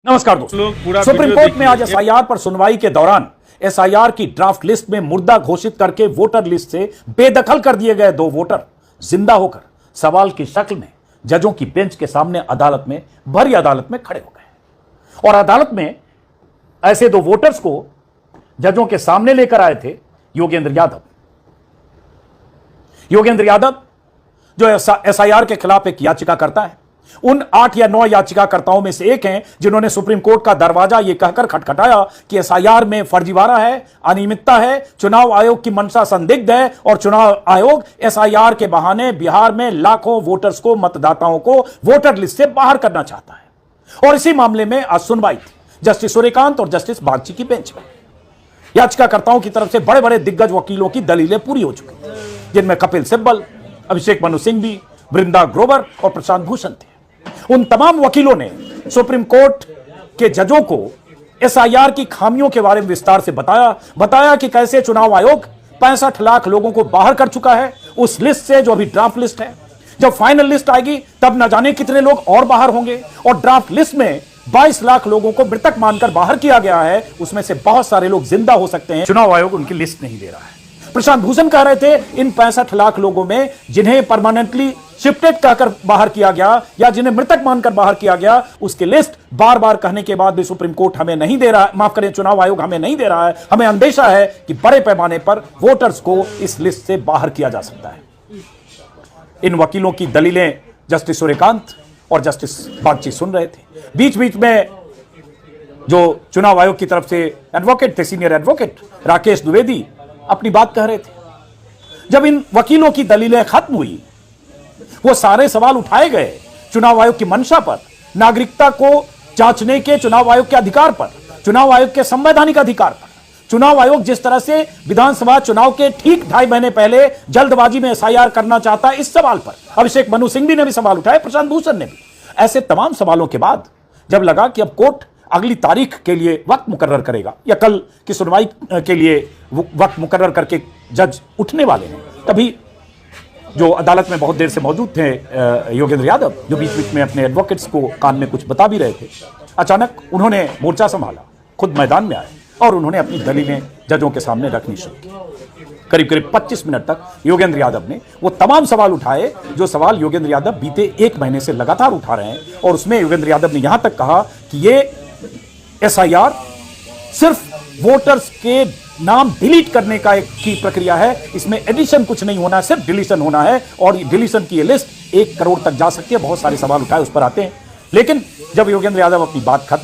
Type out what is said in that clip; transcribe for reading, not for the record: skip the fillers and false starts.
नमस्कार दोस्तों, supreme court में आज एसआईआर पर सुनवाई के दौरान एसआईआर की ड्राफ्ट लिस्ट में मुर्दा घोषित करके वोटर लिस्ट से बेदखल कर दिए गए 2 वोटर जिंदा होकर सवाल की शक्ल में जजों की बेंच के सामने भरी अदालत में खड़े हो गए। और अदालत में ऐसे 2 वोटर्स को जजों के सामने लेकर आए थे योगेंद्र यादव जो एसआईआर के खिलाफ एक याचिका करता है। उन 8 या 9 याचिकाकर्ताओं में से एक हैं जिन्होंने सुप्रीम कोर्ट का दरवाजा यह कहकर खटखटाया कि एसआईआर में फर्जीवाड़ा है, अनियमितता है, चुनाव आयोग की मंशा संदिग्ध है और चुनाव आयोग एसआईआर के बहाने बिहार में लाखों वोटर्स को, मतदाताओं को वोटर लिस्ट से बाहर करना चाहता है। और इसी मामले में आज सुनवाई थी जस्टिस सूर्यकांत और जस्टिस बागची की बेंच में। याचिकाकर्ताओं की तरफ से बड़े बड़े दिग्गज वकीलों की दलीलें पूरी हो चुकी, जिनमें कपिल सिब्बल, अभिषेक मनु सिंघवी, वृंदा ग्रोवर और प्रशांत भूषण थे। उन तमाम वकीलों ने सुप्रीम कोर्ट के जजों को एसआईआर की खामियों के बारे में विस्तार से बताया कि कैसे चुनाव आयोग 65 लाख लोगों को बाहर कर चुका है उस लिस्ट से जो अभी ड्राफ्ट लिस्ट है। जब फाइनल लिस्ट आएगी तब न जाने कितने लोग और बाहर होंगे। और ड्राफ्ट लिस्ट में 22 लाख लोगों को मृतक मानकर बाहर किया गया है, उसमें से बहुत सारे लोग जिंदा हो सकते हैं। चुनाव आयोग उनकी लिस्ट नहीं दे रहा है। प्रशांत भूषण कह रहे थे इन 65 लाख लोगों में जिन्हें परमानेंटली शिफ्टेड कहकर बाहर किया गया या जिन्हें मृतक मानकर बाहर किया गया, उसकी लिस्ट बार बार कहने के बाद भी सुप्रीम कोर्ट हमें नहीं दे रहा है, माफ करें, चुनाव आयोग हमें नहीं दे रहा है। हमें अंदेशा है कि बड़े पैमाने पर वोटर्स को इस लिस्ट से बाहर किया जा सकता है। इन वकीलों की दलीलें जस्टिस सूर्यकांत और जस्टिस बागची सुन रहे थे। बीच बीच में जो चुनाव आयोग की तरफ से एडवोकेट थे, सीनियर एडवोकेट राकेश द्विवेदी, अपनी बात कह रहे थे। जब इन वकीलों की दलीलें खत्म हुई, वो सारे सवाल उठाए गए चुनाव आयोग की मंशा पर, नागरिकता को जांचने के चुनाव आयोग के अधिकार पर, चुनाव आयोग के संवैधानिक अधिकार पर, चुनाव आयोग जिस तरह से विधानसभा चुनाव के ठीक 2.5 महीने पहले जल्दबाजी में एसआईआर करना चाहता है, इस सवाल पर अभिषेक मनु सिंघवी ने भी सवाल उठाए, प्रशांत भूषण ने भी। ऐसे तमाम सवालों के बाद जब लगा कि अब कोर्ट अगली तारीख के लिए वक्त मुकर्रर करेगा या कल की सुनवाई के लिए वक्त मुकर्रर करके जज उठने वाले हैं, तभी जो अदालत में बहुत देर से मौजूद थे योगेंद्र यादव, जो बीच बीच में अपने एडवोकेट्स को कान में कुछ बता भी रहे थे, अचानक उन्होंने मोर्चा संभाला, खुद मैदान में आए और उन्होंने अपनी दलीलें जजों के सामने रखनी शुरू की। करीब करीब 25 मिनट तक योगेंद्र यादव ने वो तमाम सवाल उठाए जो सवाल योगेंद्र यादव बीते 1 महीने से लगातार उठा रहे हैं। और उसमें योगेंद्र यादव ने यहां तक कहा कि ये एसआईआर सिर्फ वोटर्स के नाम डिलीट करने का की प्रक्रिया है, इसमें एडिशन कुछ नहीं होना है, सिर्फ डिलीशन होना है। और डिलीशन की ये लिस्ट 1 करोड़ तक जा सकती है। बहुत सारे सवाल उठाए, उस पर आते हैं। लेकिन जब योगेंद्र यादव अपनी बात खत्म